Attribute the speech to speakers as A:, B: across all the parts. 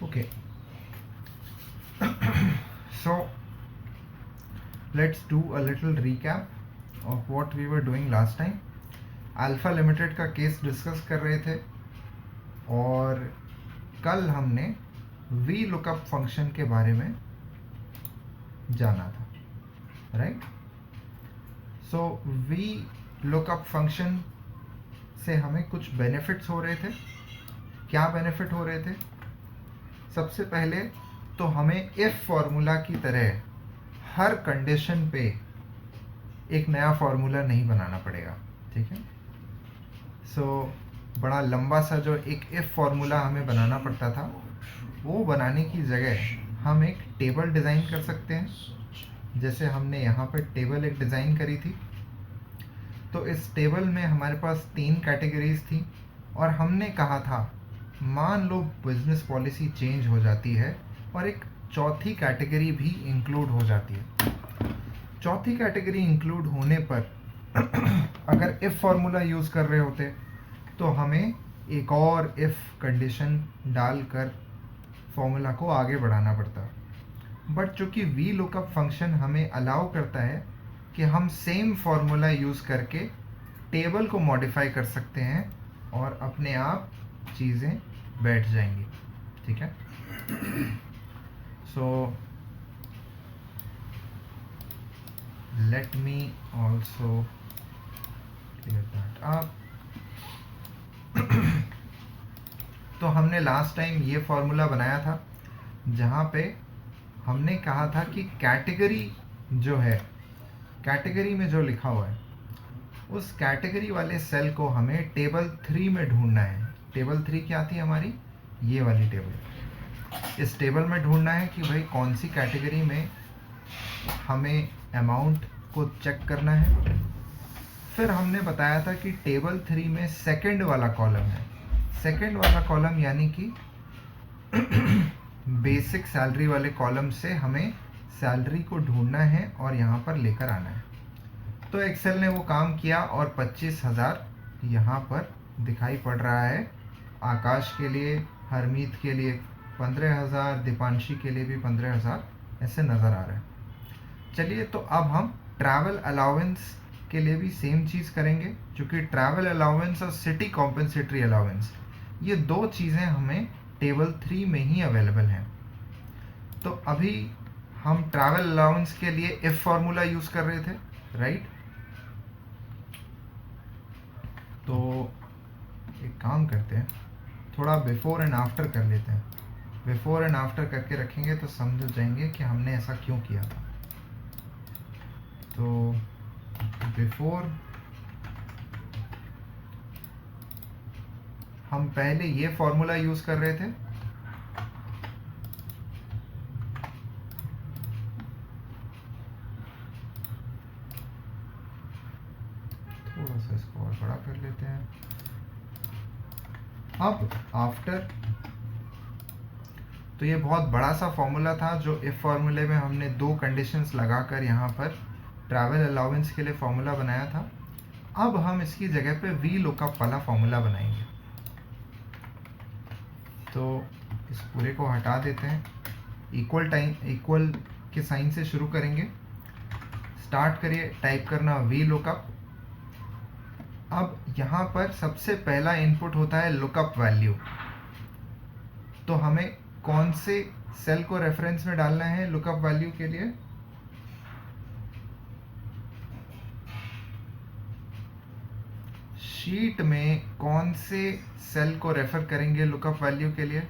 A: Okay. So let's do a little recap of what we were doing last time. Alpha limited का case discuss कर रहे थे और कल हमने वी लुकअप फंक्शन के बारे में जाना था, right? So V lookup function से हमें कुछ बेनिफिट्स हो रहे थे. क्या बेनिफिट हो रहे थे? सबसे पहले तो हमें इफ फॉर्मूला की तरह हर कंडीशन पे एक नया फॉर्मूला नहीं बनाना पड़ेगा, ठीक है? सो बड़ा लंबा सा जो एक इफ फॉर्मूला हमें बनाना पड़ता था, वो बनाने की जगह हम एक टेबल डिज़ाइन कर सकते हैं. जैसे हमने यहाँ पर टेबल एक डिज़ाइन करी थी, तो इस टेबल में हमारे पास 3 कैटेगरीज थी और हमने कहा था मान लो बिजनेस पॉलिसी चेंज हो जाती है और एक चौथी कैटेगरी भी इंक्लूड हो जाती है. चौथी कैटेगरी इंक्लूड होने पर अगर इफ फॉर्मूला यूज़ कर रहे होते तो हमें एक और इफ कंडीशन डालकर फॉर्मूला को आगे बढ़ाना पड़ता. बट चूंकि वी लुकअप फंक्शन हमें अलाउ करता है कि हम सेम फॉर्मूला यूज़ करके टेबल को मॉडिफाई कर सकते हैं और अपने आप चीज़ें बैठ जाएंगी, ठीक है? सो let me also clear that up. तो हमने लास्ट टाइम ये फॉर्मूला बनाया था जहाँ पे हमने कहा था कि कैटेगरी जो है, कैटेगरी में जो लिखा हुआ है उस कैटेगरी वाले सेल को हमें टेबल 3 में ढूंढना है. टेबल 3 क्या थी हमारी? ये वाली टेबल. इस टेबल में ढूंढना है कि भाई कौन सी कैटेगरी में हमें अमाउंट को चेक करना है. फिर हमने बताया था कि टेबल 3 में सेकंड वाला कॉलम है. सेकंड वाला कॉलम यानी कि बेसिक सैलरी वाले कॉलम से हमें सैलरी को ढूंढना है और यहाँ पर लेकर आना है. तो एक्सेल ने वो काम किया और 25,000 यहाँ पर दिखाई पड़ रहा है. आकाश के लिए, हरमीत के लिए 15,000, दीपांशी के लिए भी 15,000 ऐसे नज़र आ रहा है. चलिए, तो अब हम ट्रैवल अलाउंस के लिए भी सेम चीज़ करेंगे, क्योंकि ट्रैवल अलाउंस और सिटी कॉम्पेंसेटरी अलाउंस ये दो चीज़ें हमें टेबल 3 में ही अवेलेबल हैं. तो अभी हम ट्रैवल अलाउंस के लिए इफ फॉर्मूला यूज़ कर रहे थे, राइट? तो एक काम करते हैं, थोड़ा बिफोर एंड आफ्टर कर लेते हैं. बिफोर एंड आफ्टर करके रखेंगे तो समझ जाएंगे कि हमने ऐसा क्यों किया था. तो बिफोर हम पहले ये फॉर्मूला यूज़ कर रहे थे. थोड़ा सा इसको और बड़ा कर लेते हैं. अब आफ्टर, तो ये बहुत बड़ा सा फॉर्मूला था जो इफ फॉर्मूले में हमने 2 कंडीशंस लगाकर यहाँ पर ट्रैवल अलाउंस के लिए फॉर्मूला बनाया था. अब हम इसकी जगह पे वी लुकअप वाला फॉर्मूला बनाएंगे. तो इस पूरे को हटा देते हैं. इक्वल के साइन से शुरू करेंगे. स्टार्ट करिए, टाइप करना वी लुकअप. अब यहाँ पर सबसे पहला इनपुट होता है लुकअप वैल्यू. तो हमें कौन से सेल को रेफरेंस में डालना है लुकअप वैल्यू के लिए? शीट में कौन से सेल को रेफर करेंगे लुकअप वैल्यू के लिए?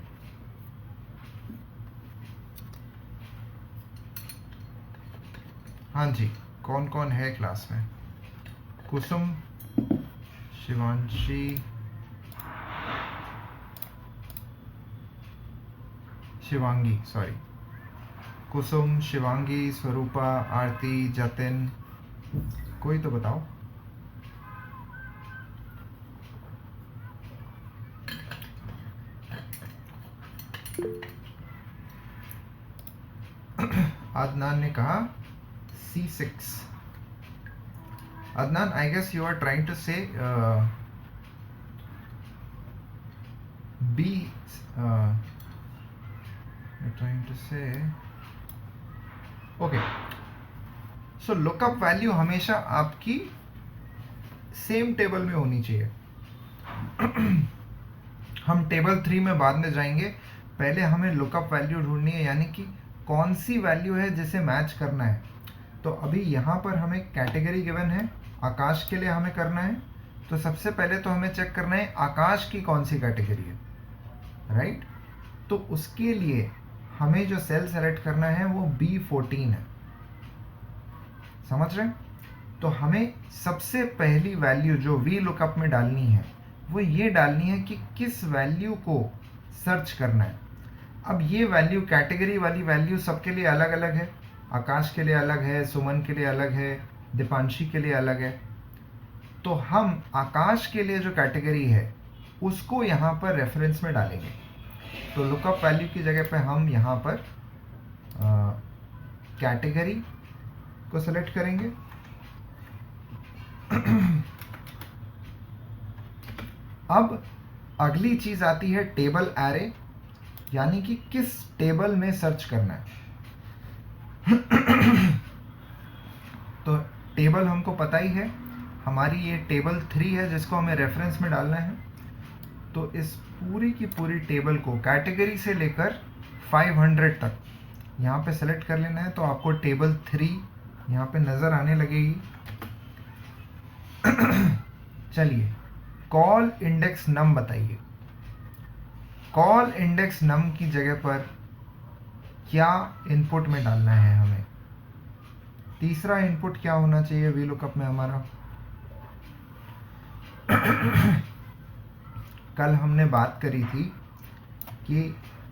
A: हाँ जी, कौन कौन है क्लास में? कुसुम, शिवांशी, शिवांगी, सॉरी, कुसुम, शिवांगी, स्वरूपा, आरती, जतिन, कोई तो बताओ. अदनान ने कहा C6. Adnan, I guess you are trying to say B trying to say okay, so lookup value हमेशा आपकी सेम टेबल में होनी चाहिए. हम टेबल 3 में बाद में जाएंगे, पहले हमें लुकअप वैल्यू ढूंढनी है, यानी कि कौन सी वैल्यू है जिसे मैच करना है. तो अभी यहाँ पर हमें कैटेगरी गिवन है, आकाश के लिए हमें करना है. तो सबसे पहले तो हमें चेक करना है आकाश की कौन सी कैटेगरी है, राइट. तो उसके लिए हमें जो सेल सेलेक्ट करना है वो B14 है, समझ रहे हैं. तो हमें सबसे पहली वैल्यू जो वी लुकअप में डालनी है वो ये डालनी है कि किस वैल्यू को सर्च करना है. अब ये वैल्यू, कैटेगरी वाली वैल्यू सबके लिए अलग अलग है. आकाश के लिए अलग है, सुमन के लिए अलग है, दीपांशी के लिए अलग है. तो हम आकाश के लिए जो कैटेगरी है उसको यहाँ पर रेफरेंस में डालेंगे. तो लुकअप वैल्यू की जगह पे हम यहाँ पर कैटेगरी को सेलेक्ट करेंगे. अब अगली चीज आती है टेबल एरे, यानी कि किस टेबल में सर्च करना है. तो टेबल हमको पता ही है, हमारी ये टेबल 3 है जिसको हमें रेफरेंस में डालना है. तो इस पूरी की पूरी टेबल को कैटेगरी से लेकर 500 तक यहाँ पे सेलेक्ट कर लेना है. तो आपको टेबल 3 यहाँ पे नजर आने लगेगी. चलिए, कॉल इंडेक्स नम बताइए. कॉल इंडेक्स नम की जगह पर क्या इनपुट में डालना है हमें. तीसरा इनपुट क्या होना चाहिए वी लुकअप में हमारा. कल हमने बात करी थी कि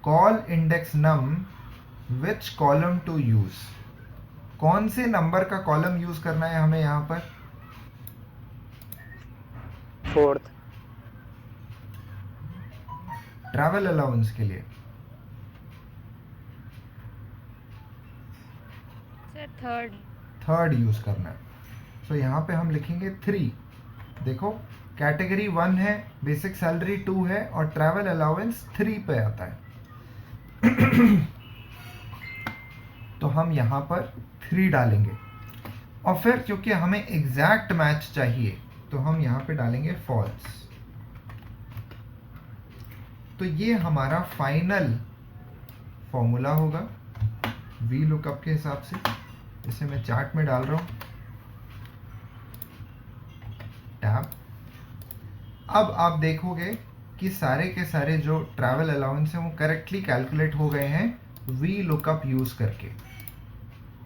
A: call index num which column to use. कौन से नंबर का कॉलम यूज करना है हमें यहाँ पर.
B: 4th.
A: ट्रैवल अलाउंस के लिए
C: सर
A: थर्ड यूज करना है. तो यहाँ पे हम लिखेंगे 3. देखो, कैटेगरी 1 है, बेसिक सैलरी 2 है और ट्रैवल अलाउंस 3 पे आता है. तो हम यहाँ पर 3 डालेंगे. और फिर क्योंकि हमें एग्जैक्ट मैच चाहिए तो हम यहाँ पे डालेंगे फॉल्स. तो ये हमारा फाइनल फॉर्मूला होगा वी लुकअप के हिसाब से. इसे मैं चार्ट में डाल रहा हूँ, टैब. अब आप देखोगे कि सारे के सारे जो ट्रैवल अलाउंस हैं वो करेक्टली कैलकुलेट हो गए हैं वी लुकअप यूज करके.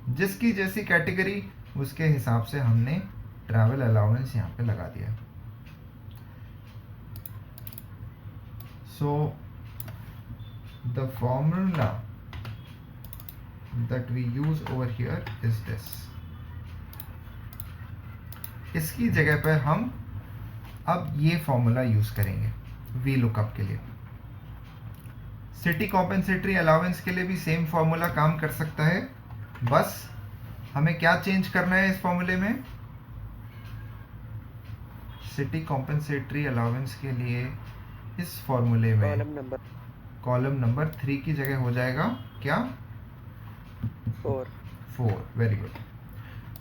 A: जिसकी जैसी कैटेगरी उसके हिसाब से हमने ट्रैवल अलाउंस यहाँ पे लगा दिया. So the formula that we use over here is this. इसकी जगह पर हम अब ये फॉर्मूला यूज करेंगे वी लुकअप के लिए. सिटी कॉम्पेंसेटरी अलाउंस के लिए भी सेम फॉर्मूला काम कर सकता है. बस हमें क्या चेंज करना है इस फॉर्मूले में. सिटी कॉम्पेंसेटरी अलाउंस के लिए इस फॉर्मूले में कॉलम नंबर 3 की जगह हो जाएगा क्या 4. Very good.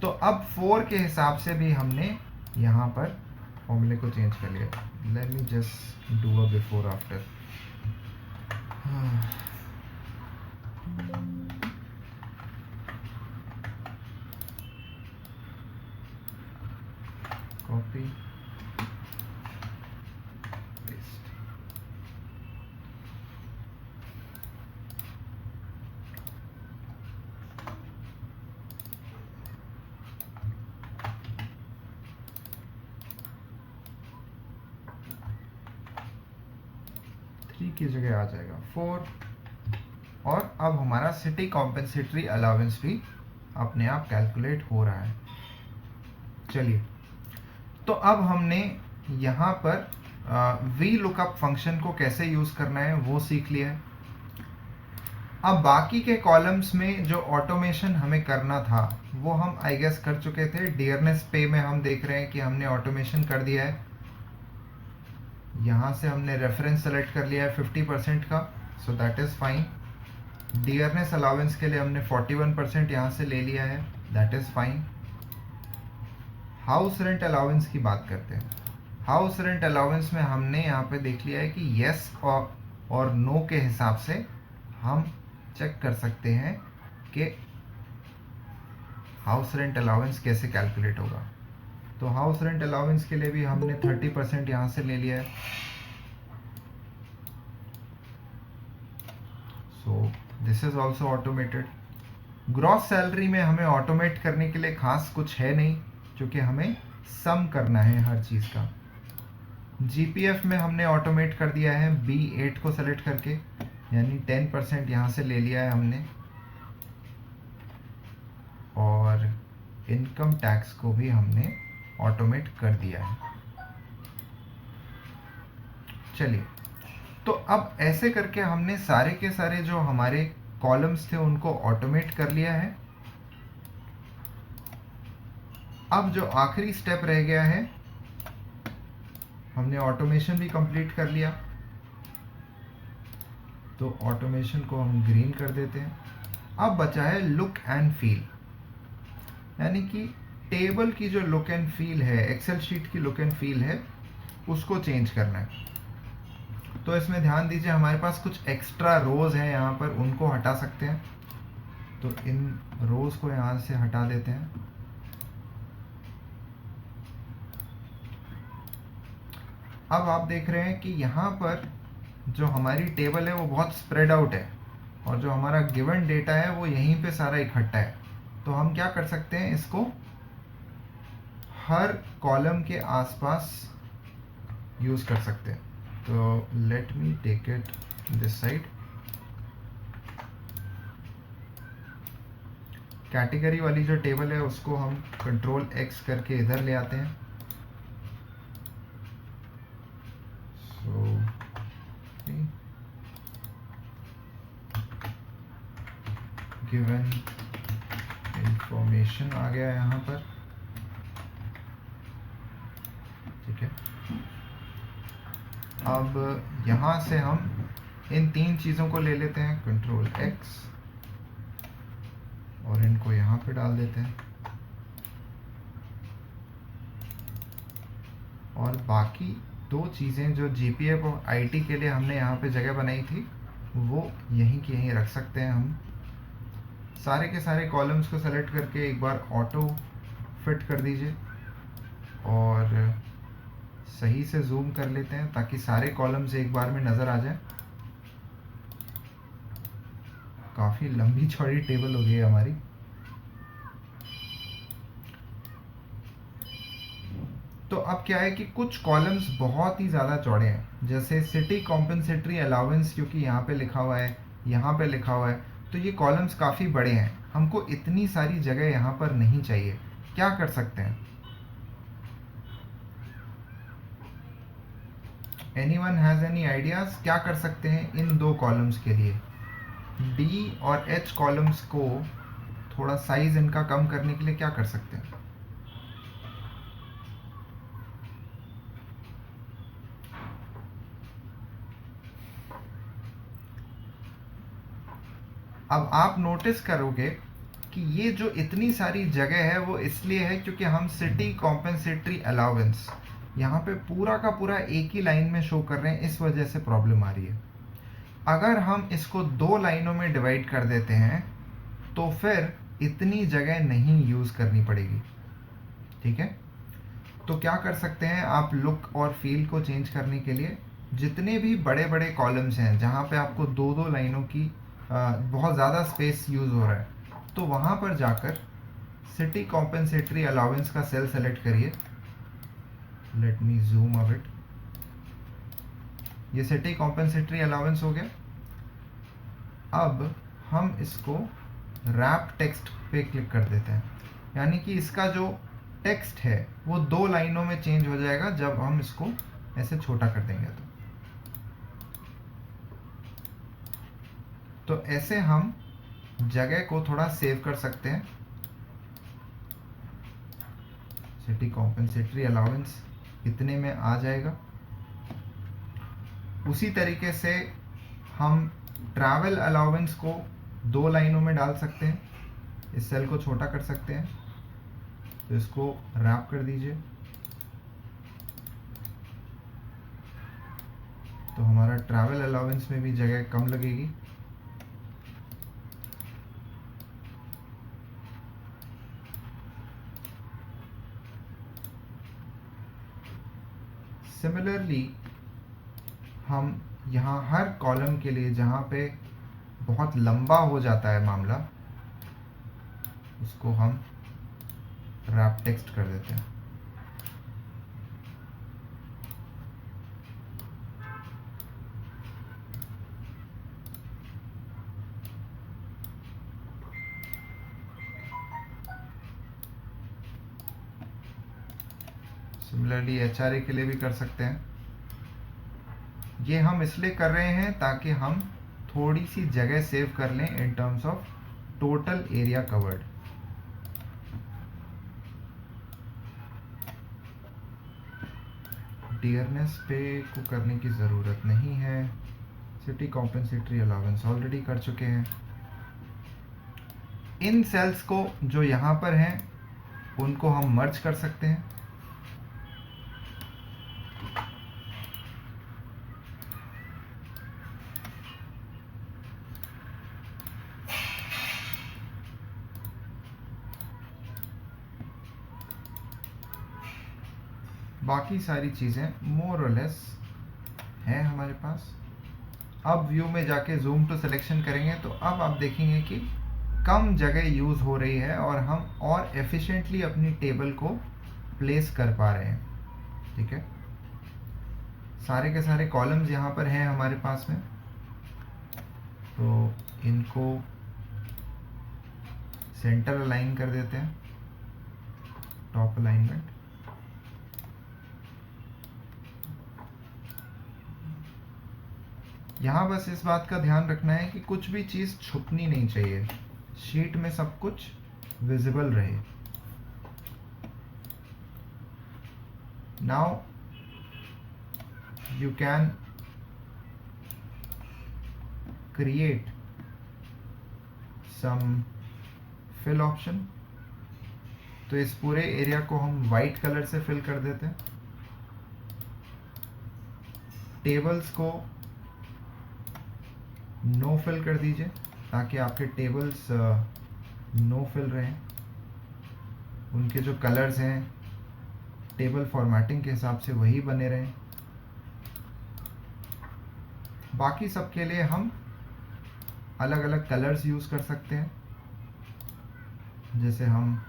A: तो अब 4 के हिसाब से भी हमने यहाँ पर फॉर्मूले को चेंज कर लिया. Let me just do a before after. Copy paste. की जगह आ जाएगा 4. और अब हमारा सिटी कॉम्पेंसेटरी अलाउंस भी अपने आप कैलकुलेट हो रहा है. चलिए, तो अब हमने यहाँ पर वी लुकअप फंक्शन को कैसे यूज करना है वो सीख लिया है. अब बाकी के कॉलम्स में जो ऑटोमेशन हमें करना था वो हम आई गेस कर चुके थे. डियरनेस पे में हम देख रहे हैं कि हमने ऑटोमेशन कर दिया है. यहाँ से हमने रेफरेंस सेलेक्ट कर लिया है 50% का, so that is fine. Dearness allowance के लिए हमने 41% यहाँ से ले लिया है, that is fine. House rent allowance की बात करते हैं। हाउस रेंट अलाउंस में हमने यहाँ पे देख लिया है कि येस और नो के हिसाब से हम चेक कर सकते हैं कि हाउस रेंट अलाउंस कैसे कैलकुलेट होगा। तो हाउस रेंट अलाउंस के लिए भी हमने 30% यहाँ से ले लिया है। So this is also automated. Gross salary में हमें ऑटोमेट करने के लिए खास कुछ है नहीं, क्योंकि हमें सम करना है हर चीज़ का। जीपीएफ में हमने ऑटोमेट कर दिया है B8 को सेलेक्ट करके, यानी 10% यहाँ से ले लिया है हमने। और इनकम टैक्स को भी हमने ऑटोमेट कर दिया है। चलिए, तो अब ऐसे करके हमने सारे के सारे जो हमारे कॉलम्स थे उनको ऑटोमेट कर लिया है। अब जो आखिरी स्टेप रह गया है, हमने ऑटोमेशन भी कंप्लीट कर लिया, तो ऑटोमेशन को हम ग्रीन कर देते हैं। अब बचा है लुक एंड फील, यानी कि टेबल की जो लुक एंड फील है, एक्सेल शीट की लुक एंड फील है, उसको चेंज करना है। तो इसमें ध्यान दीजिए, हमारे पास कुछ एक्स्ट्रा रोज हैं यहाँ पर, उनको हटा सकते हैं। तो इन रोज को यहाँ से हटा देते हैं। अब आप देख रहे हैं कि यहाँ पर जो हमारी टेबल है वो बहुत स्प्रेड आउट है, और जो हमारा गिवन डेटा है वो यहीं पे सारा इकट्ठा है। तो हम क्या कर सकते हैं, इसको हर कॉलम के आसपास यूज कर सकते हैं। तो let me take it this side. Category वाली जो टेबल है उसको हम कंट्रोल X करके इधर ले आते हैं। सो गिवन इंफॉर्मेशन आ गया यहाँ पर, ठीक है। अब यहाँ से हम इन तीन चीज़ों को ले लेते हैं, कंट्रोल X, और इनको यहाँ पे डाल देते हैं। और बाकी दो चीज़ें जो जीपीएफ और आईटी के लिए हमने यहाँ पे जगह बनाई थी, वो यहीं की यहीं रख सकते हैं हम। सारे के सारे कॉलम्स को सेलेक्ट करके एक बार ऑटो फिट कर दीजिए, और सही से जूम कर लेते हैं ताकि सारे कॉलम्स एक बार में नज़र आ जाए। काफ़ी लंबी चौड़ी टेबल हो गई है हमारी। तो अब क्या है कि कुछ कॉलम्स बहुत ही ज़्यादा चौड़े हैं, जैसे सिटी कॉम्पेंसेटरी अलाउंस, क्योंकि यहाँ पे लिखा हुआ है, यहाँ पे लिखा हुआ है, तो ये कॉलम्स काफ़ी बड़े हैं, हमको इतनी सारी जगह यहाँ पर नहीं चाहिए। क्या कर सकते हैं? एनीवन हैज़ एनी आइडियाज क्या कर सकते हैं इन दो कॉलम्स के लिए? डी और एच कॉलम्स को थोड़ा साइज इनका कम करने के लिए क्या कर सकते हैं? अब आप नोटिस करोगे कि ये जो इतनी सारी जगह है वो इसलिए है क्योंकि हम सिटी कॉम्पेंसेटरी अलाउंस यहाँ पे पूरा का पूरा एक ही लाइन में शो कर रहे हैं, इस वजह से प्रॉब्लम आ रही है। अगर हम इसको दो लाइनों में डिवाइड कर देते हैं तो फिर इतनी जगह नहीं यूज़ करनी पड़ेगी, ठीक है। तो क्या कर सकते हैं आप, लुक और फील को चेंज करने के लिए जितने भी बड़े बड़े कॉलम्स हैं जहाँ पे आपको दो दो लाइनों की बहुत ज़्यादा स्पेस यूज़ हो रहा है, तो वहाँ पर जाकर सिटी कॉम्पेंसेटरी अलाउंस का सेल सेलेक्ट करिए। Let me zoom a bit. ये सिटी कॉम्पेंसेटरी अलाउंस हो गया। अब हम इसको रैप टेक्स्ट पे क्लिक कर देते हैं, यानी कि इसका जो टेक्स्ट है वो दो लाइनों में चेंज हो जाएगा जब हम इसको ऐसे छोटा कर देंगे। तो ऐसे हम जगह को थोड़ा सेव कर सकते हैं। सिटी कॉम्पेंसेटरी अलाउंस इतने में आ जाएगा। उसी तरीके से हम ट्रैवल अलाउंस को 2 लाइनों में डाल सकते हैं, इस सेल को छोटा कर सकते हैं, तो इसको रैप कर दीजिए, तो हमारा ट्रैवल अलाउंस में भी जगह कम लगेगी। सिमिलरली हम यहाँ हर कॉलम के लिए जहाँ पे बहुत लंबा हो जाता है मामला, उसको हम रैप टेक्स्ट कर देते हैं। सिमिलरली HRA के लिए भी कर सकते हैं। ये हम इसलिए कर रहे हैं ताकि हम थोड़ी सी जगह सेव कर लें in terms of total area covered. Dearness पे को करने की ज़रूरत नहीं है, सिटी कॉम्पेंसेटरी अलाउंस ऑलरेडी कर चुके हैं। इन सेल्स को जो यहाँ पर हैं उनको हम मर्ज कर सकते हैं। बाकी सारी चीज़ें मोर और लेस हैं हमारे पास। अब व्यू में जाके जूम टू सिलेक्शन करेंगे तो अब आप देखेंगे कि कम जगह यूज़ हो रही है और हम और एफिशिएंटली अपनी टेबल को प्लेस कर पा रहे हैं। ठीक है, सारे के सारे कॉलम्स यहाँ पर हैं हमारे पास में, तो इनको सेंटर अलाइन कर देते हैं, टॉप अलाइनमेंट। यहाँ बस इस बात का ध्यान रखना है कि कुछ भी चीज़ छुपनी नहीं चाहिए, शीट में सब कुछ विजिबल रहे। Now you can create some fill option। तो इस पूरे एरिया को हम वाइट कलर से फिल कर देते हैं। टेबल्स को नो फिल कर दीजिए ताकि आपके टेबल्स नो फिल रहें, उनके जो कलर्स हैं टेबल फॉर्मेटिंग के हिसाब से वही बने रहें। बाकी सब के लिए हम अलग अलग कलर्स यूज़ कर सकते हैं, जैसे हम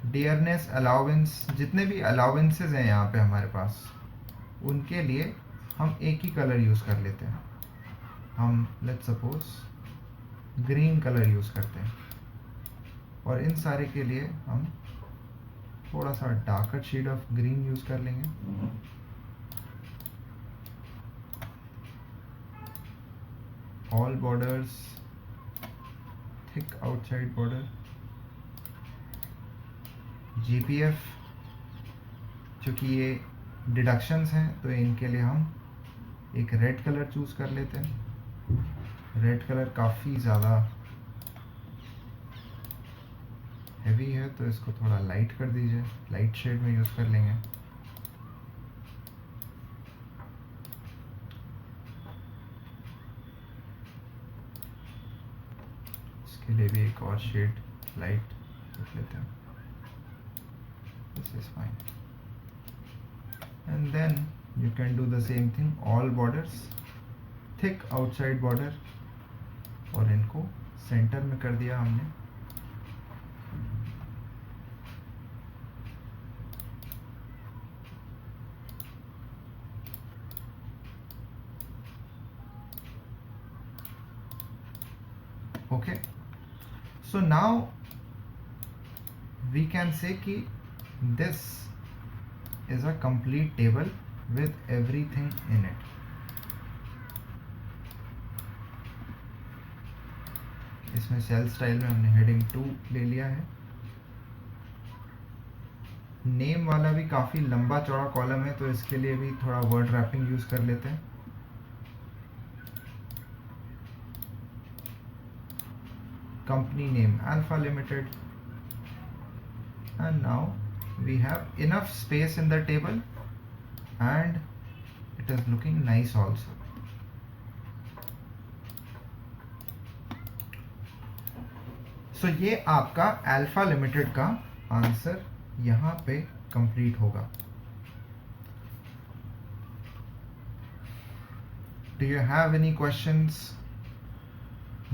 A: डियरनेस अलाउंस, जितने भी अलाउंसेस हैं यहाँ पे हमारे पास, उनके लिए हम एक ही कलर यूज़ कर लेते हैं। हम let's suppose green colour use करते हैं, और इन सारे के लिए हम थोड़ा सा darker shade of green use कर लेंगे। All borders, thick outside border, GPF, चूँकि ये डिडक्शंस हैं तो इनके लिए हम एक रेड कलर चूज़ कर लेते हैं। रेड कलर काफ़ी ज़्यादा हैवी है तो इसको थोड़ा लाइट कर दीजिए, लाइट शेड में यूज़ कर लेंगे। इसके लिए भी एक और शेड लाइट रख लेते हैं। This is fine, and then you can do the same thing, all borders, thick outside border, और इनको सेंटर में कर दिया हमने। Okay, so now we can say कि this is a complete table with everything in it। इसमें cell style में हमने हेडिंग 2 ले लिया है। नेम वाला भी काफ़ी लंबा चौड़ा कॉलम है तो इसके लिए भी थोड़ा वर्ड रैपिंग यूज़ कर लेते हैं। company name Alpha Limited, and now we have enough space in the table and it is looking nice also. So ये आपका Alpha Limited का आंसर यहाँ पे कंप्लीट होगा. Do you have any questions?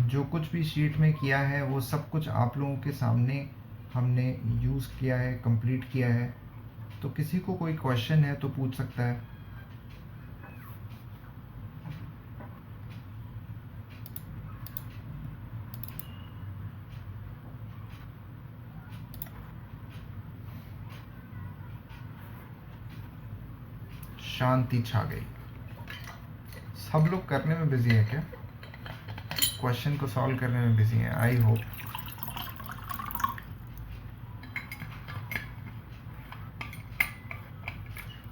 A: जो कुछ भी शीट में किया है वो सब कुछ आप लोगों के सामने हमने यूज़ किया है, कंप्लीट किया है. तो किसी को कोई क्वेश्चन है तो पूछ सकता है. शांति छा गई. सब लोग करने में बिजी है क्या? क्वेश्चन को सॉल्व करने में बिजी है. I hope.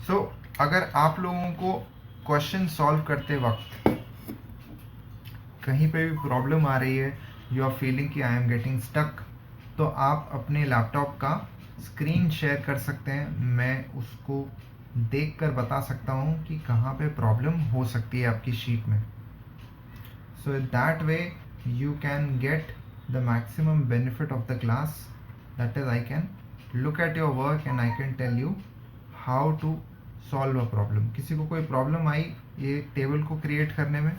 A: सो अगर आप लोगों को क्वेश्चन सॉल्व करते वक्त कहीं पे भी प्रॉब्लम आ रही है, यू आर फीलिंग कि आई एम गेटिंग स्टक, तो आप अपने लैपटॉप का स्क्रीन शेयर कर सकते हैं. मैं उसको देखकर बता सकता हूँ कि कहाँ पे प्रॉब्लम हो सकती है आपकी शीट में. So that way you can get the maximum benefit of the class. That is I can look at your work and I can tell you how to solve a problem. किसी को कोई problem आई ये table को create करने में?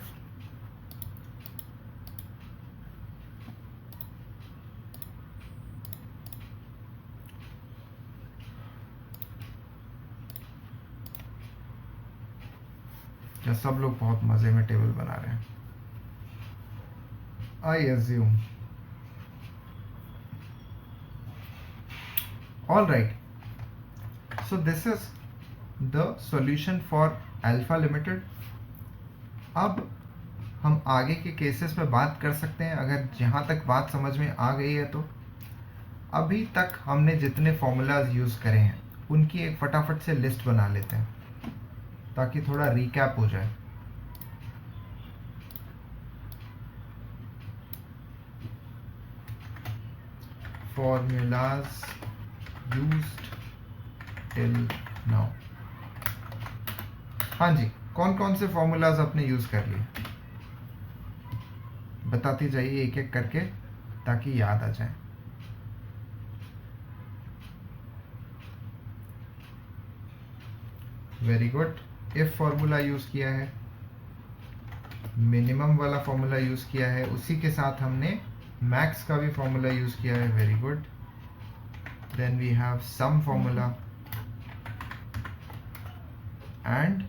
A: क्या सब लोग बहुत मजे में टेबल बना रहे हैं? I assume. All right. So this is the solution for alpha limited. अब हम आगे के केसेस पे बात कर सकते हैं अगर जहाँ तक बात समझ में आ गई है. तो अभी तक हमने जितने फॉर्मूलाज यूज़ करे हैं उनकी एक फटाफट से लिस्ट बना लेते हैं ताकि थोड़ा रिकैप हो जाए. Formulas used till now. हाँ जी, कौन कौन से फॉर्मूलाज आपने यूज़ कर लिए बताती जाइए एक एक करके ताकि याद आ जाए. Very good. If formula use किया है, मिनिमम वाला फॉर्मूला यूज़ किया है, उसी के साथ हमने मैक्स का भी फॉर्मूला यूज़ किया है. Very good. Then we have some formula and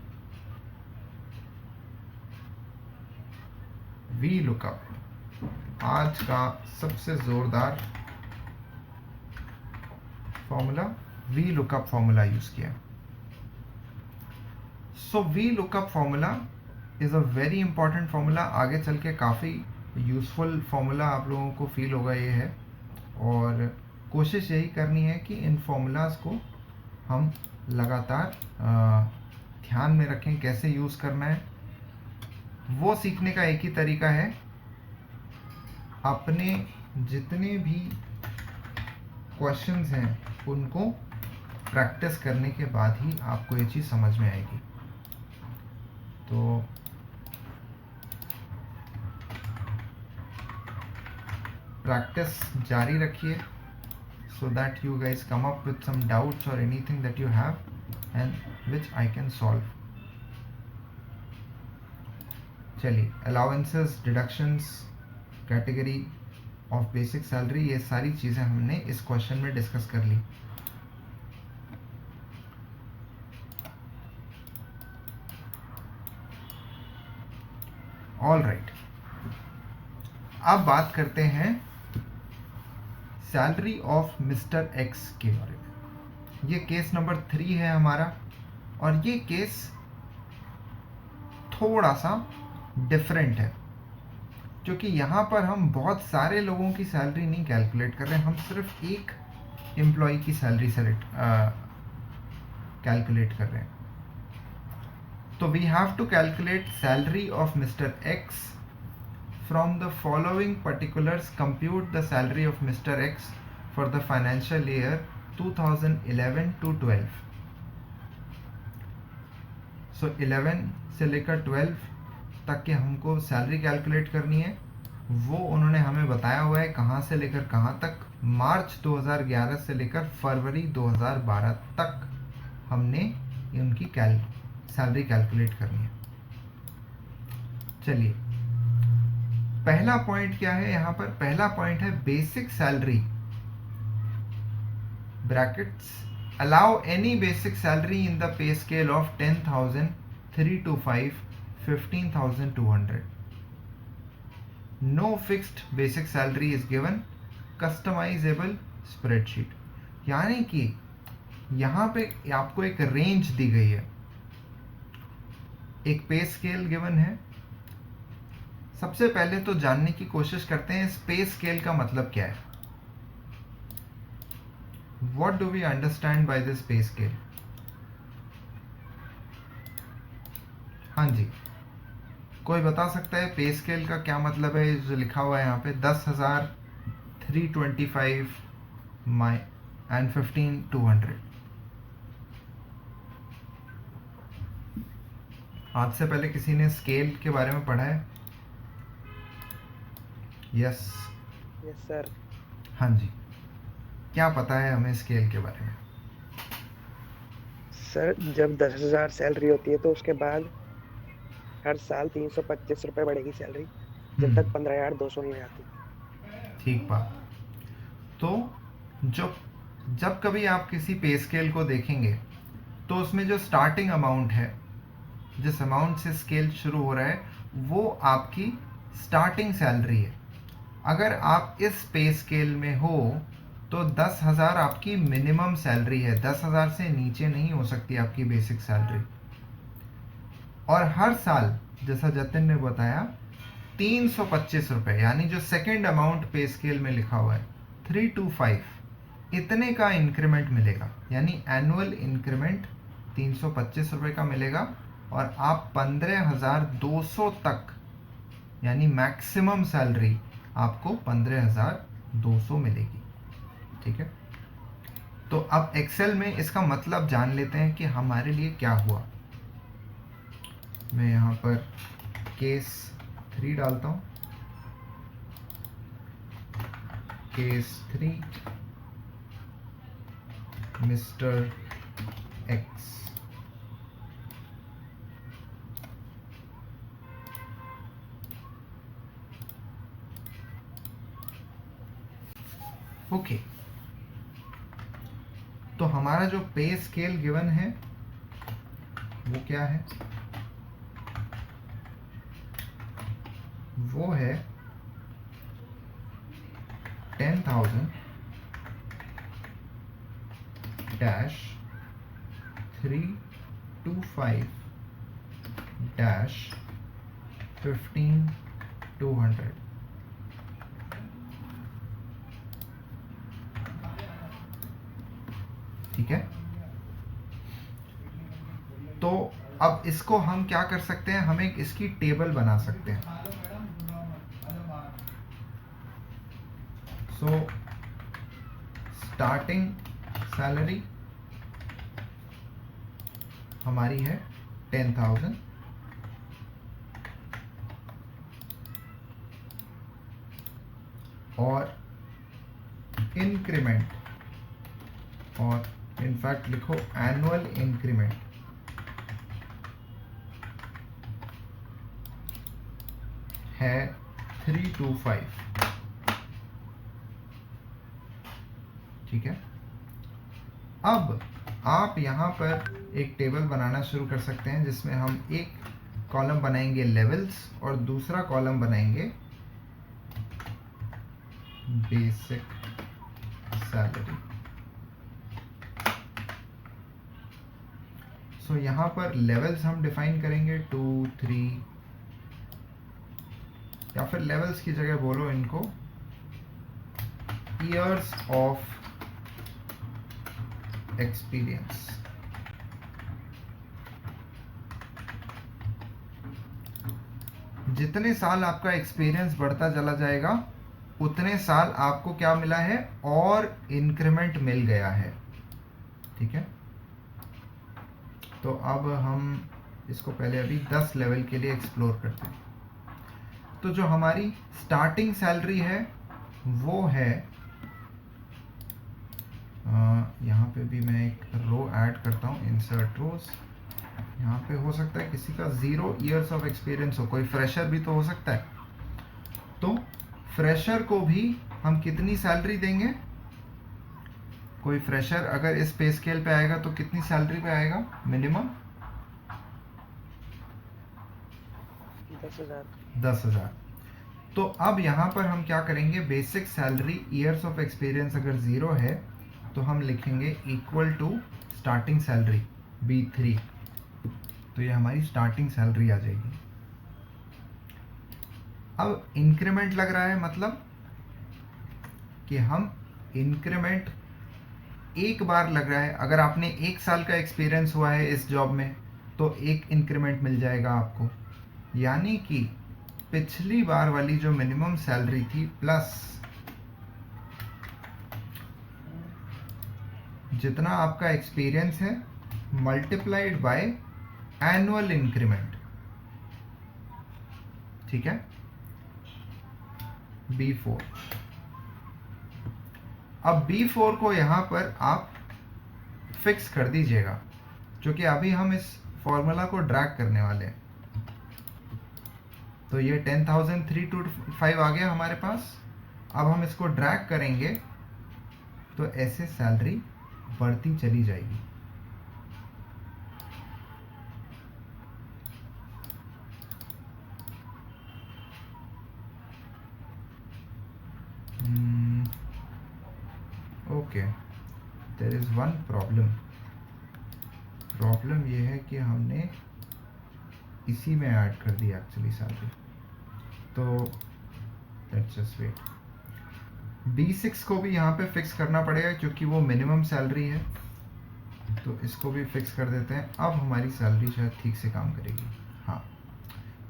A: VLOOKUP. आज का सबसे जोरदार formula VLOOKUP formula use किया. So VLOOKUP formula is a very important formula. आगे चल के काफ़ी यूज़फुल फॉर्मूला आप लोगों को फील होगा ये है. और कोशिश यही करनी है कि इन फॉर्मूलाज को हम लगातार ध्यान में रखें. कैसे यूज़ करना है वो सीखने का एक ही तरीका है. अपने जितने भी क्वेश्चंस हैं उनको प्रैक्टिस करने के बाद ही आपको ये चीज़ समझ में आएगी. तो प्रैक्टिस जारी रखिए so that you guys come up with some doubts or anything that you have and which I can solve. चलिए, allowances, deductions, category of basic salary, ये सारी चीज़ें हमने इस क्वेश्चन में डिस्कस कर ली. All right. अब बात करते हैं सैलरी ऑफ मिस्टर एक्स के बारे में. ये केस नंबर 3 है हमारा और ये केस थोड़ा सा डिफरेंट है क्योंकि यहाँ पर हम बहुत सारे लोगों की सैलरी नहीं कैलकुलेट कर रहे हैं. हम सिर्फ एक एम्प्लॉय की सैलरी कैलकुलेट कर रहे हैं. तो we have to calculate salary of mister X from the following particulars compute the salary of Mr. X for the financial year 2011 to 12. So 11 से लेकर 12 तक के हमको सैलरी कैलकुलेट करनी है। वो उन्होंने हमें बताया हुआ है कहाँ से लेकर कहाँ तक। मार्च 2011 से लेकर फरवरी 2012 तक हमने उनकी सैलरी कैलकुलेट करनी है। चलिए, पहला पॉइंट क्या है यहाँ पर? पहला पॉइंट है basic salary, brackets, allow any basic salary in the pay scale of 10,000, 3 to 5, 15,200. No fixed basic salary is given. Customizable spreadsheet. यानी कि यहाँ पे आपको एक रेंज दी गई है, एक पे स्केल गिवन है। सबसे पहले तो जानने की कोशिश करते हैं इस पे स्केल का मतलब क्या है। What do we understand by this pay scale? हाँ जी, कोई बता सकता है पे स्केल का क्या मतलब है? जो लिखा हुआ है यहाँ पे 10,000, 325 एंड 15,200। आज से पहले किसी ने स्केल के बारे में पढ़ा है? Yes
B: sir.
A: हाँ जी, क्या पता है हमें स्केल के बारे में?
B: सर, जब 10,000 सैलरी होती है तो उसके बाद हर साल 325 रुपए बढ़ेगी सैलरी, जब तक 15,200 नहीं हो जाती।
A: ठीक बात। तो जब कभी आप किसी पे स्केल को देखेंगे तो उसमें जो स्टार्टिंग अमाउंट है, जिस अमाउंट से स्केल शुरू हो रहा है, वो आपकी स्टार्टिंग सैलरी है। अगर आप इस पे स्केल में हो तो 10,000 आपकी मिनिमम सैलरी है। 10,000 से नीचे नहीं हो सकती आपकी बेसिक सैलरी। और हर साल, जैसा जतिन ने बताया, 325 रुपए, यानी जो सेकेंड अमाउंट पे स्केल में लिखा हुआ है 3 to 5, इतने का इंक्रीमेंट मिलेगा। यानी एनुअल इंक्रीमेंट 325 रुपए का मिलेगा और आप 15,200 तक, यानी मैक्सिमम सैलरी आपको 15,200 मिलेगी। ठीक है, तो अब एक्सेल में इसका मतलब जान लेते हैं कि हमारे लिए क्या हुआ। मैं यहाँ पर केस 3 डालता हूँ। Case 3, mister x. ओके, तो हमारा जो पे स्केल गिवन है वो क्या है? वो है 10,000 डैश 3 to 5 डैश 15,200। ठीक है, तो अब इसको हम क्या कर सकते हैं? हम एक इसकी टेबल बना सकते हैं। सो स्टार्टिंग सैलरी हमारी है 10,000, और इंक्रीमेंट, और इनफैक्ट लिखो एनुअल इंक्रीमेंट है 3 to 5। ठीक है, अब आप यहाँ पर एक टेबल बनाना शुरू कर सकते हैं जिसमें हम एक कॉलम बनाएंगे लेवल्स और दूसरा कॉलम बनाएंगे बेसिक सैलरी। सो यहाँ पर लेवल्स हम डिफाइन करेंगे 2, 3, या फिर लेवल्स की जगह बोलो इनको ईयर्स ऑफ एक्सपीरियंस। जितने साल आपका एक्सपीरियंस बढ़ता चला जाएगा उतने साल आपको क्या मिला है, और इंक्रीमेंट मिल गया है। ठीक है, तो अब हम इसको पहले अभी 10 लेवल के लिए एक्सप्लोर करते हैं। तो जो हमारी स्टार्टिंग सैलरी है वो है, यहाँ पे भी मैं एक रो ऐड करता हूँ, इंसर्ट रोज। यहाँ पे हो सकता है किसी का 0 इयर्स ऑफ एक्सपीरियंस हो, कोई फ्रेशर भी तो हो सकता है। तो फ्रेशर को भी हम कितनी सैलरी देंगे? कोई फ्रेशर अगर इस पे स्केल पे आएगा तो कितनी सैलरी पे आएगा मिनिमम?
B: 10,000।
A: 10,000। तो अब यहाँ पर हम क्या करेंगे, basic salary years of experience अगर 0 है तो हम लिखेंगे equal to starting salary B3। तो ये हमारी स्टार्टिंग सैलरी आ जाएगी। अब इंक्रीमेंट लग रहा है, मतलब कि हम इंक्रीमेंट एक बार लग रहा है। अगर आपने 1 साल का एक्सपीरियंस हुआ है इस जॉब में तो एक इंक्रीमेंट मिल जाएगा आपको, यानी कि पिछली बार वाली जो मिनिमम सैलरी थी प्लस जितना आपका एक्सपीरियंस है मल्टीप्लाइड बाय एनुअल इंक्रीमेंट। ठीक है, B4। अब B4 को यहां पर आप फिक्स कर दीजिएगा, क्योंकि अभी हम इस फॉर्मूला को ड्रैग करने वाले हैं। तो ये 10,325 आ गया हमारे पास। अब हम इसको ड्रैग करेंगे तो ऐसे सैलरी बढ़ती चली जाएगी। Okay, there is one problem. Problem ये है कि हमने इसी में ऐड कर दिया एक्चुअली सैलरी। तो लेट्स जस्ट वेट। B6 को भी यहाँ पे फिक्स करना पड़ेगा क्योंकि वो मिनिमम सैलरी है, तो इसको भी फिक्स कर देते हैं। अब हमारी सैलरी शायद ठीक से काम करेगी। हाँ,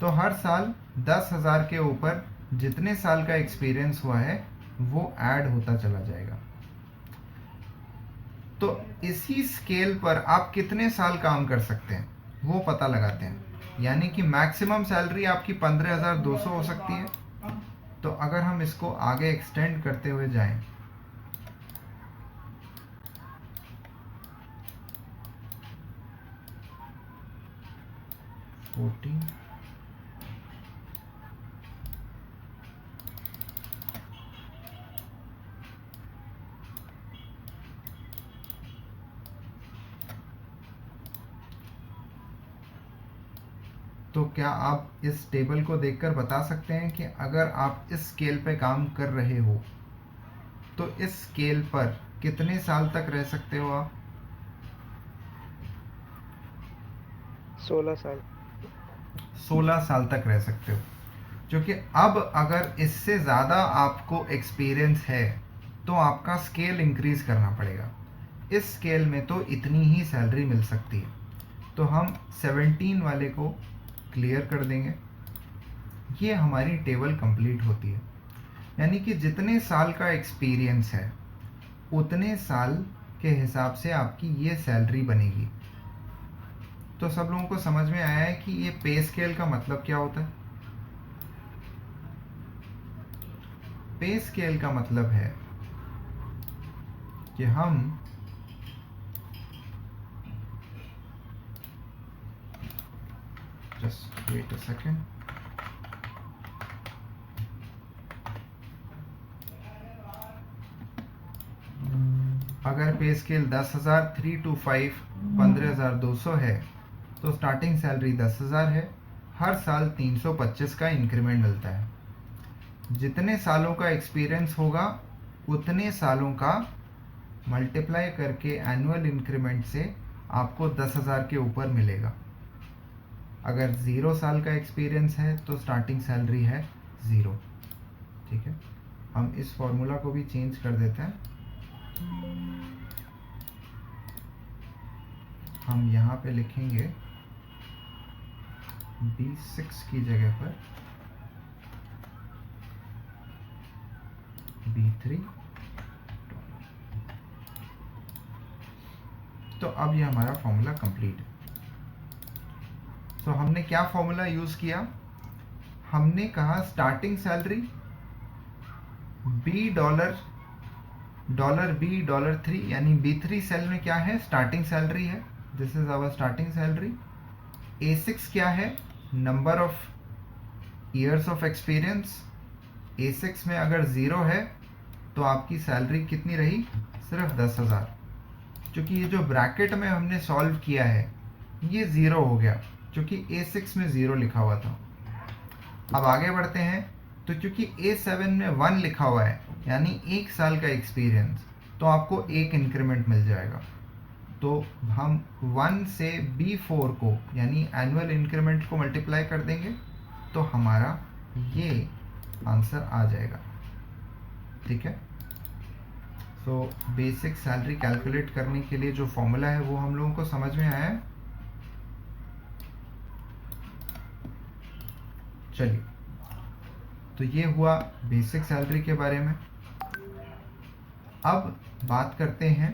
A: तो हर साल 10,000 के ऊपर जितने साल का एक्सपीरियंस हुआ है वो ऐड होता चला जाएगा। तो इसी स्केल पर आप कितने साल काम कर सकते हैं वो पता लगाते हैं, यानी कि मैक्सिमम सैलरी आपकी 15,200 हो सकती है। तो अगर हम इसको आगे एक्सटेंड करते हुए जाएं, तो क्या आप इस टेबल को देखकर बता सकते हैं कि अगर आप इस स्केल पे काम कर रहे हो तो इस स्केल पर कितने साल तक रह सकते हो आप?
B: 16 साल।
A: 16 साल तक रह सकते हो, क्योंकि अब अगर इससे ज़्यादा आपको एक्सपीरियंस है तो आपका स्केल इंक्रीज करना पड़ेगा। इस स्केल में तो इतनी ही सैलरी मिल सकती है, तो हम 17 वाले को क्लियर कर देंगे। ये हमारी टेबल कंप्लीट होती है, यानी कि जितने साल का एक्सपीरियंस है उतने साल के हिसाब से आपकी ये सैलरी बनेगी। तो सब लोगों को समझ में आया है कि ये पे स्केल का मतलब क्या होता है? पे स्केल का मतलब है कि हम जस्ट वेट अ सेकेंड, अगर पे स्केल 10,325 15,200 है तो स्टार्टिंग सैलरी 10,000 है। हर साल 325 का इंक्रीमेंट मिलता है। जितने सालों का एक्सपीरियंस होगा उतने सालों का मल्टीप्लाई करके एनुअल इंक्रीमेंट से आपको 10,000 के ऊपर मिलेगा। अगर 0 साल का एक्सपीरियंस है तो स्टार्टिंग सैलरी है 0। ठीक है, हम इस फॉर्मूला को भी चेंज कर देते हैं। हम यहाँ पे लिखेंगे B6 की जगह पर B3। तो अब ये हमारा फॉर्मूला कंप्लीट है। तो हमने क्या फॉर्मूला यूज किया? हमने कहा स्टार्टिंग सैलरी B $B यानी B3 सेल में क्या है? स्टार्टिंग सैलरी है, this is our starting salary. A6 क्या है? Number of years of experience. A6 में अगर 0 है तो आपकी सैलरी कितनी रही? सिर्फ 10,000। क्योंकि ये जो ब्रैकेट में हमने सॉल्व किया है ये 0 हो गया, क्योंकि A6 में 0 लिखा हुआ था। अब आगे बढ़ते हैं। तो क्योंकि A7 में 1 लिखा हुआ है यानी 1 साल का एक्सपीरियंस, तो आपको 1 इंक्रीमेंट मिल जाएगा। तो हम 1 से B4 को यानी एनुअल इंक्रीमेंट को मल्टीप्लाई कर देंगे तो हमारा ये आंसर आ जाएगा। ठीक है। तो बेसिक सैलरी कैलकुलेट करने के लिए जो फॉर्मूला है वो हम लोगों को समझ में आया है। चलिए, तो ये हुआ बेसिक सैलरी के बारे में। अब बात करते हैं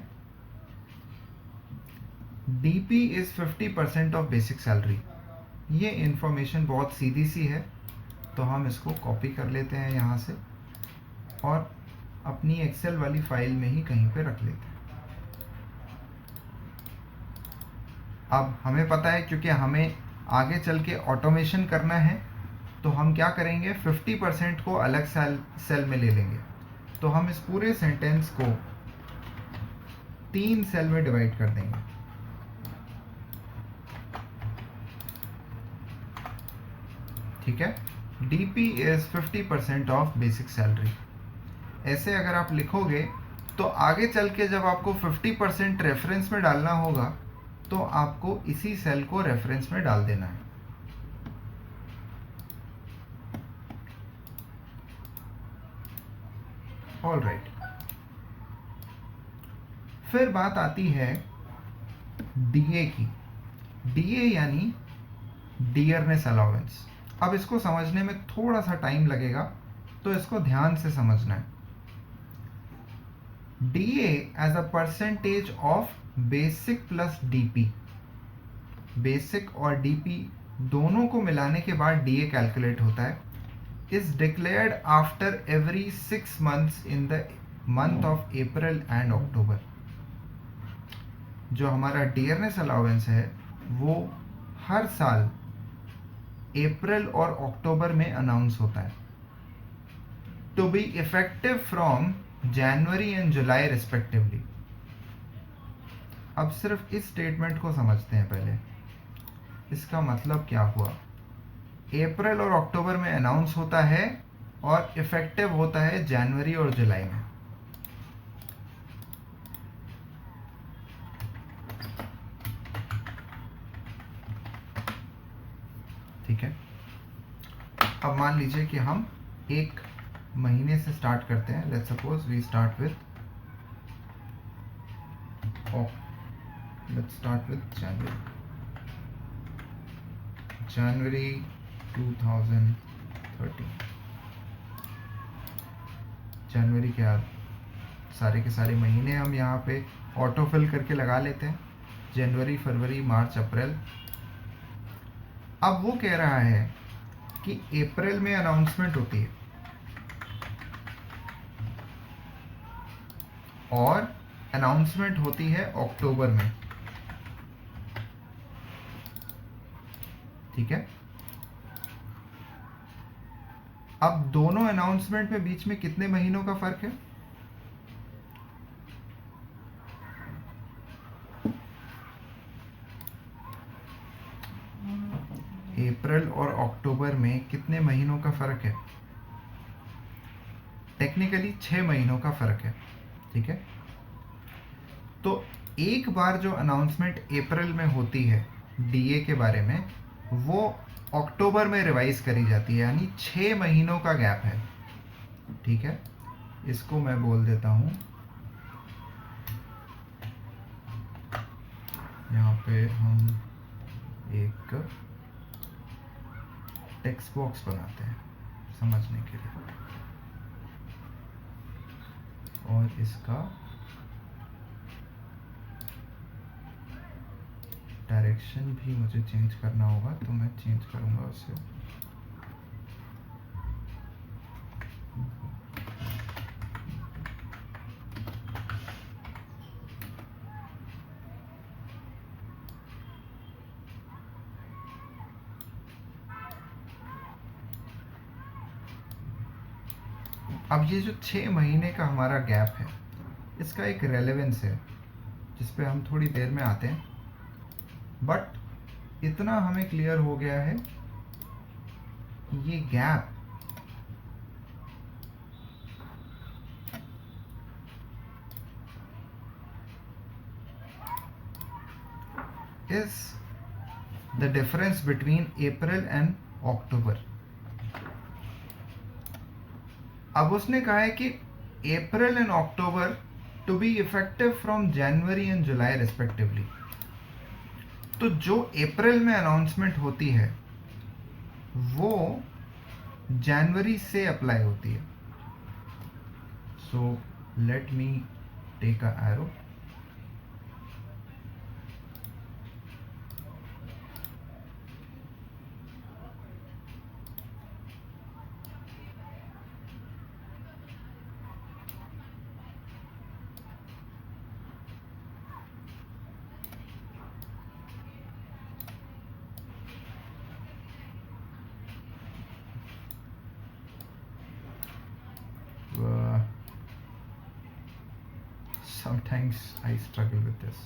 A: DP is 50% of basic salary. ये इंफॉर्मेशन बहुत सीधी सी है, तो हम इसको कॉपी कर लेते हैं यहाँ से और अपनी एक्सेल वाली फाइल में ही कहीं पे रख लेते हैं। अब हमें पता है, क्योंकि हमें आगे चल के ऑटोमेशन करना है, तो हम क्या करेंगे? 50% को अलग सेल में ले लेंगे। तो हम इस पूरे सेंटेंस को 3 सेल में डिवाइड कर देंगे। ठीक है। DP is 50% of basic salary. ऐसे अगर आप लिखोगे तो आगे चल के जब आपको 50% रेफरेंस में डालना होगा तो आपको इसी सेल को रेफरेंस में डाल देना है। All right. फिर बात आती है DA की। DA यानी डियरनेस अलाउंस। अब इसको समझने में थोड़ा सा टाइम लगेगा, तो इसको ध्यान से समझना है। DA as a percentage of basic plus DP। Basic और DP दोनों को मिलाने के बाद DA कैलकुलेट होता है। Is declared after every 6 months in the month of April and October. जो हमारा डियरनेस अलाउंस है वो हर साल अप्रैल और अक्टूबर में अनाउंस होता है, to be effective from January and July respectively. अब सिर्फ इस स्टेटमेंट को समझते हैं पहले। इसका मतलब क्या हुआ? अप्रैल और अक्टूबर में अनाउंस होता है और इफेक्टिव होता है जनवरी और जुलाई में। ठीक है। अब मान लीजिए कि हम एक महीने से स्टार्ट करते हैं। Let's suppose we start with January 2013। जनवरी के सारे के सारे महीने हम यहाँ पे ऑटो फिल करके लगा लेते हैं। जनवरी, फरवरी, मार्च, अप्रैल। अब वो कह रहा है कि अप्रैल में अनाउंसमेंट होती है और अनाउंसमेंट होती है अक्टूबर में। ठीक है। अब दोनों अनाउंसमेंट में बीच में कितने महीनों का फर्क है? अप्रैल और अक्टूबर में कितने महीनों का फर्क है? टेक्निकली 6 महीनों का फर्क है। ठीक है। तो एक बार जो अनाउंसमेंट अप्रैल में होती है DA के बारे में, वो अक्टूबर में रिवाइज करी जाती है, यानी 6 महीनों का गैप है। ठीक है। इसको मैं बोल देता हूं, यहाँ पे हम एक टेक्स्ट बॉक्स बनाते हैं समझने के लिए। और इसका डायरेक्शन भी मुझे चेंज करना होगा, तो मैं चेंज करूँगा उसे। अब ये जो 6 महीने का हमारा गैप है, इसका एक रेलेवेंस है जिस पे हम थोड़ी देर में आते हैं, बट इतना हमें क्लियर हो गया है कि ये gap is the difference between April and October। अब उसने कहा है कि April and October to be effective from January and July respectively। तो जो अप्रैल में अनाउंसमेंट होती है वो जनवरी से अप्लाई होती है। So let me take a arrow. Sometimes I struggle with this.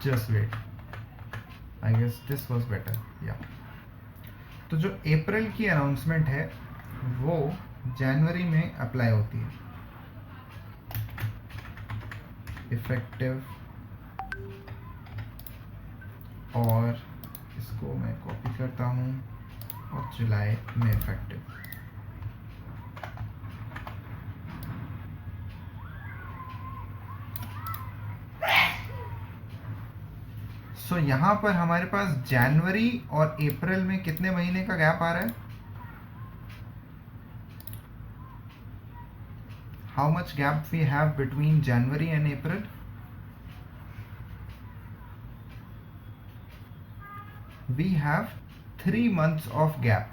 A: Just wait. I guess this was better. Yeah. तो जो अप्रैल की अनाउंसमेंट है वो जनवरी में अप्लाई होती है, इफेक्टिव, और इसको मैं कॉपी करता हूँ और जुलाई में इफेक्टिव। सो यहाँ पर हमारे पास जनवरी और अप्रैल में कितने महीने का गैप आ रहा है? How much gap we have between January and April? We have 3 months of gap।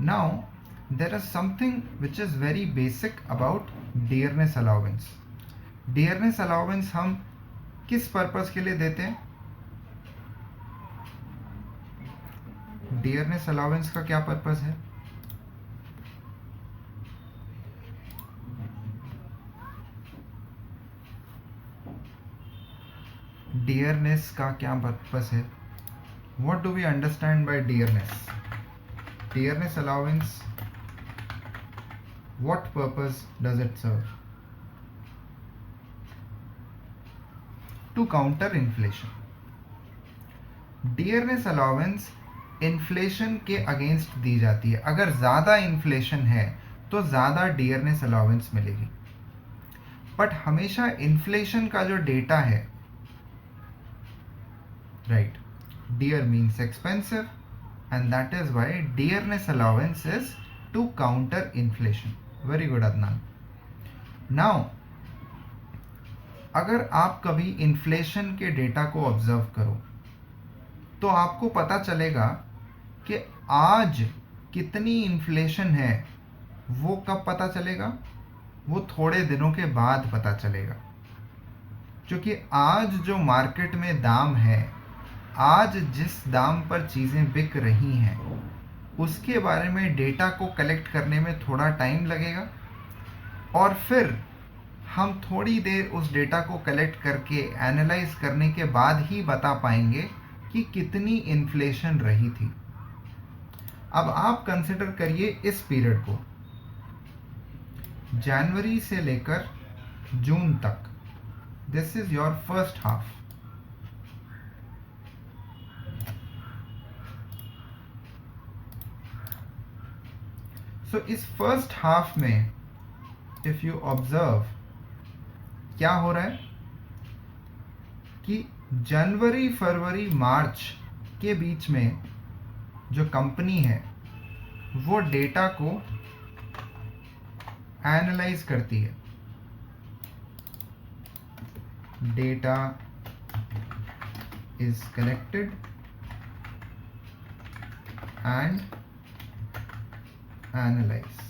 A: Now there is something which is very basic about dearness allowance। dearness allowance हम किस पर्पस के लिए देते हैं? dearness allowance का क्या पर्पस है? dearness का क्या पर्पस है? What do we understand by dearness? Dearness allowance, what purpose does it serve? To counter inflation। dearness allowance inflation के अगेंस्ट दी जाती है। अगर ज़्यादा इन्फ्लेशन है तो ज़्यादा dearness allowance मिलेगी, बट हमेशा इन्फ्लेशन का जो डेटा है, right, dear means expensive, and that is why dearness allowance is to counter inflation। very good Adnan। now अगर आप कभी इन्फ्लेशन के डेटा को ऑब्जर्व करो तो आपको पता चलेगा कि आज कितनी इन्फ्लेशन है। वो कब पता चलेगा? वो थोड़े दिनों के बाद पता चलेगा, क्योंकि आज जो मार्केट में दाम है, आज जिस दाम पर चीज़ें बिक रही हैं, उसके बारे में डेटा को कलेक्ट करने में थोड़ा टाइम लगेगा, और फिर हम थोड़ी देर उस डेटा को कलेक्ट करके एनालाइज करने के बाद ही बता पाएंगे कि कितनी इन्फ्लेशन रही थी। अब आप कंसिडर करिए इस पीरियड को, जनवरी से लेकर जून तक। This is your first half. So इस फर्स्ट हाफ में इफ यू ऑब्जर्व क्या हो रहा है कि जनवरी फरवरी मार्च के बीच में जो कंपनी है वो डेटा को एनालाइज करती है। Data is collected and analysed.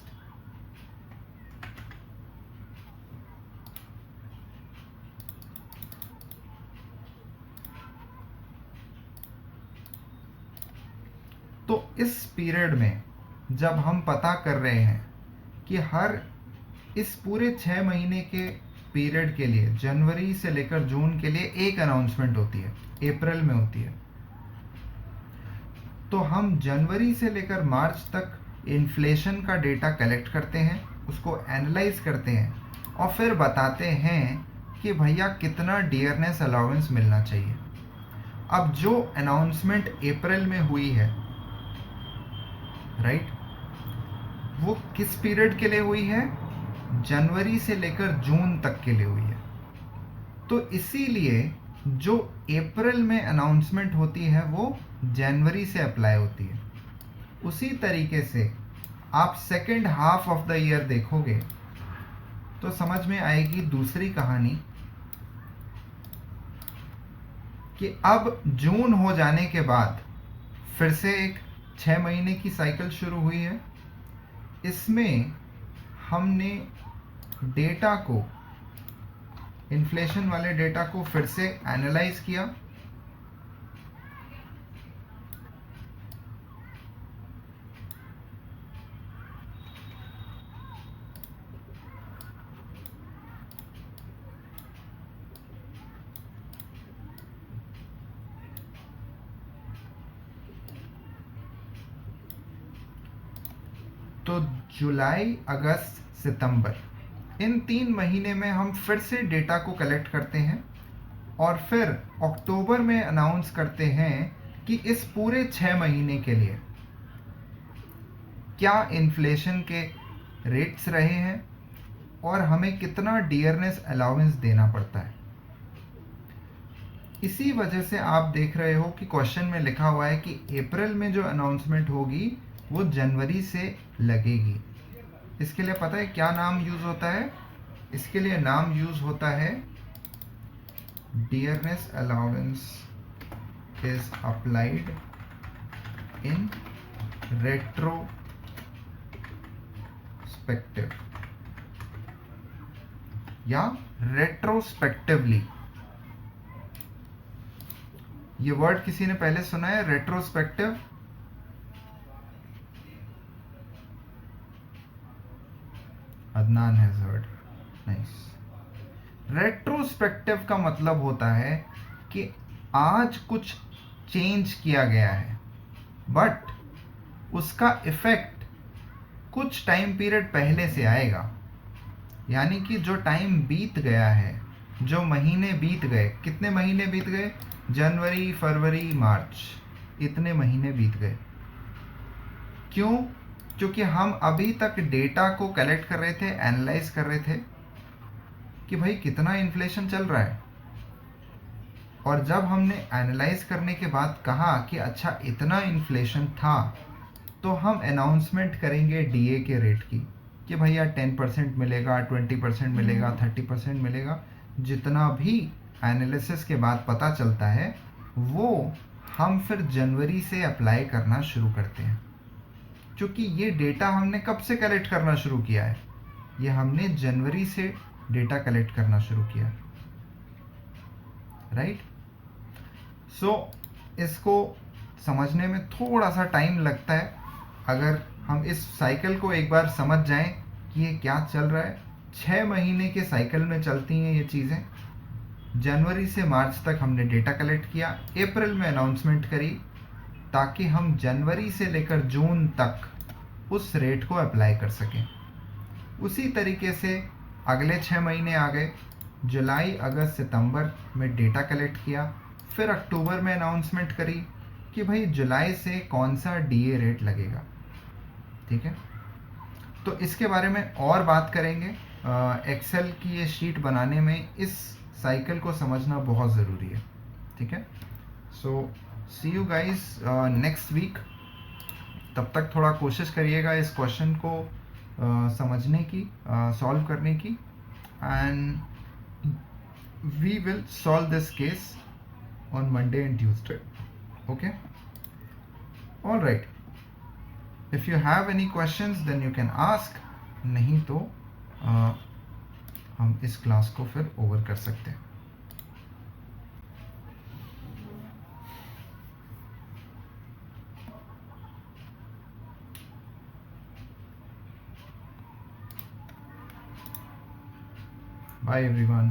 A: तो इस पीरियड में जब हम पता कर रहे हैं कि हर इस पूरे 6 महीने के पीरियड के लिए जनवरी से लेकर जून के लिए एक अनाउंसमेंट होती है, अप्रैल में होती है, तो हम जनवरी से लेकर मार्च तक इन्फ्लेशन का डेटा कलेक्ट करते हैं, उसको एनालाइज करते हैं और फिर बताते हैं कि भैया कितना डियरनेस अलाउंस मिलना चाहिए। अब जो अनाउंसमेंट अप्रैल में हुई है, राइट, वो किस पीरियड के लिए हुई है? जनवरी से लेकर जून तक के लिए हुई है। तो इसीलिए जो अप्रैल में अनाउंसमेंट होती है वो जनवरी से अप्लाई होती है। उसी तरीके से आप second half of the year देखोगे तो समझ में आएगी दूसरी कहानी कि अब जून हो जाने के बाद फिर से एक 6 महीने की साइकिल शुरू हुई है। इसमें हमने डेटा को, इन्फ्लेशन वाले डेटा को फिर से एनालाइज किया। तो जुलाई अगस्त सितंबर, इन 3 महीने में हम फिर से डेटा को कलेक्ट करते हैं और फिर अक्टूबर में अनाउंस करते हैं कि इस पूरे 6 महीने के लिए क्या इन्फ्लेशन के रेट्स रहे हैं और हमें कितना डियरनेस अलाउंस देना पड़ता है। इसी वजह से आप देख रहे हो कि क्वेश्चन में लिखा हुआ है कि अप्रैल में जो अनाउंसमेंट होगी वो जनवरी से लगेगी। इसके लिए पता है क्या नाम यूज होता है? इसके लिए नाम यूज होता है dearness allowance is applied in retrospective या रेट्रोस्पेक्टिवली। ये वर्ड किसी ने पहले सुना है, retrospective? Adnan has heard, nice. Retrospective का मतलब होता है कि आज कुछ चेंज किया गया है बट उसका इफेक्ट कुछ टाइम पीरियड पहले से आएगा। यानी कि जो टाइम बीत गया है, जो महीने बीत गए, कितने महीने बीत गए? जनवरी फरवरी मार्च, इतने महीने बीत गए। क्यों? क्योंकि हम अभी तक डेटा को कलेक्ट कर रहे थे, एनालाइज कर रहे थे कि भाई कितना इन्फ्लेशन चल रहा है। और जब हमने एनालाइज करने के बाद कहा कि अच्छा इतना इन्फ्लेशन था, तो हम अनाउंसमेंट करेंगे डीए के रेट की कि भैया 10% मिलेगा, 20% मिलेगा, 30% मिलेगा। जितना भी एनालिसिस के बाद पता चलता है वो हम फिर जनवरी से अप्लाई करना शुरू करते हैं। क्योंकि ये डेटा हमने कब से कलेक्ट करना शुरू किया है? ये हमने जनवरी से डेटा कलेक्ट करना शुरू किया, राइट? सो इसको समझने में थोड़ा सा टाइम लगता है। अगर हम इस साइकिल को एक बार समझ जाएं कि ये क्या चल रहा है, 6 महीने के साइकिल में चलती हैं ये चीज़ें। जनवरी से मार्च तक हमने डेटा कलेक्ट किया, अप्रैल में अनाउंसमेंट करी, ताकि हम जनवरी से लेकर जून तक उस रेट को अप्लाई कर सकें। उसी तरीके से अगले 6 महीने आ गए, जुलाई अगस्त सितंबर में डेटा कलेक्ट किया, फिर अक्टूबर में अनाउंसमेंट करी कि भाई जुलाई से कौन सा डीए रेट लगेगा। ठीक है, तो इसके बारे में और बात करेंगे। एक्सेल की ये शीट बनाने में इस साइकिल को समझना बहुत ज़रूरी है। ठीक है, सो सी यू गाइस नेक्स्ट वीक। तब तक थोड़ा कोशिश करिएगा इस क्वेश्चन को समझने की, सॉल्व करने की, and we will solve this case on Monday and Tuesday. Okay, all right, if you have any questions then you can ask, नहीं तो हम इस क्लास को फिर ओवर कर सकते हैं। Bye everyone.